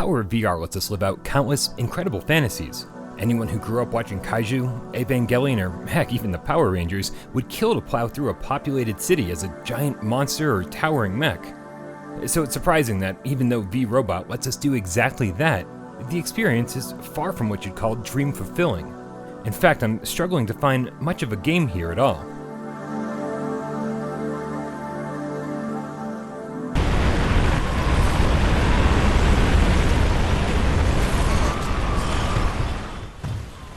power of VR lets us live out countless incredible fantasies. Anyone who grew up watching Kaiju, Evangelion, or heck, even the Power Rangers would kill to plow through a populated city as a giant monster or towering mech. So it's surprising that even though VRobot lets us do exactly that, the experience is far from what you'd call dream fulfilling. In fact, I'm struggling to find much of a game here at all.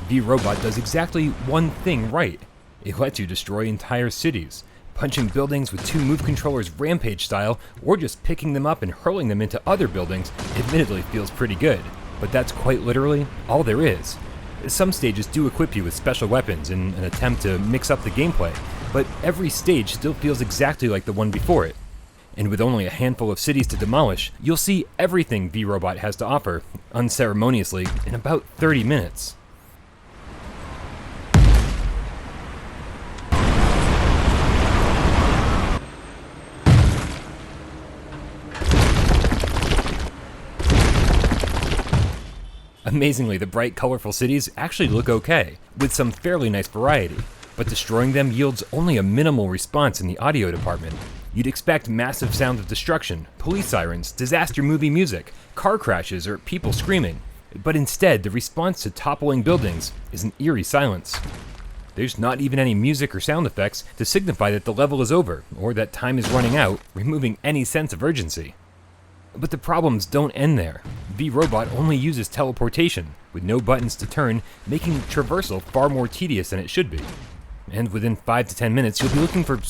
VRobot does exactly one thing right. It lets you destroy entire cities. Punching buildings with two move controllers rampage style, or just picking them up and hurling them into other buildings, admittedly feels pretty good. But that's quite literally all there is. Some stages do equip you with special weapons in an attempt to mix up the gameplay, but every stage still feels exactly like the one before it. And with only a handful of cities to demolish, you'll see everything VRobot has to offer, unceremoniously, in about 30 minutes. Amazingly, the bright, colorful cities actually look okay, with some fairly nice variety, but destroying them yields only a minimal response in the audio department. You'd expect massive sounds of destruction, police sirens, disaster movie music, car crashes, or people screaming, but instead the response to toppling buildings is an eerie silence. There's not even any music or sound effects to signify that the level is over, or that time is running out, removing any sense of urgency. But the problems don't end there. VRobot only uses teleportation, with no buttons to turn, making traversal far more tedious than it should be. And within 5 to 10 minutes, you'll be looking for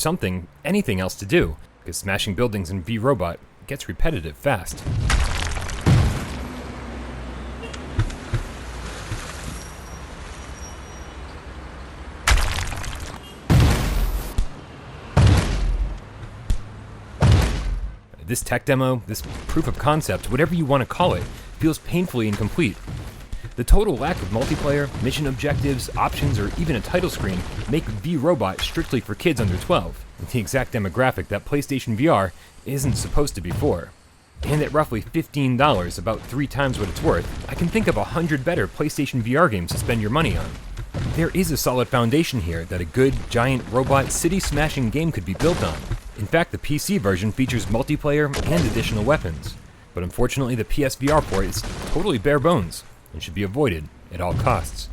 anything else to do, because smashing buildings in VRobot gets repetitive fast. This tech demo, this proof of concept, whatever you want to call it, feels painfully incomplete. The total lack of multiplayer, mission objectives, options, or even a title screen make VRobot strictly for kids under 12, the exact demographic that PlayStation VR isn't supposed to be for. And at roughly $15, about 3 times what it's worth, I can think of 100 better PlayStation VR games to spend your money on. There is a solid foundation here that a good, giant, robot, city-smashing game could be built on. In fact, the PC version features multiplayer and additional weapons. But unfortunately, the PSVR port is totally bare bones and should be avoided at all costs.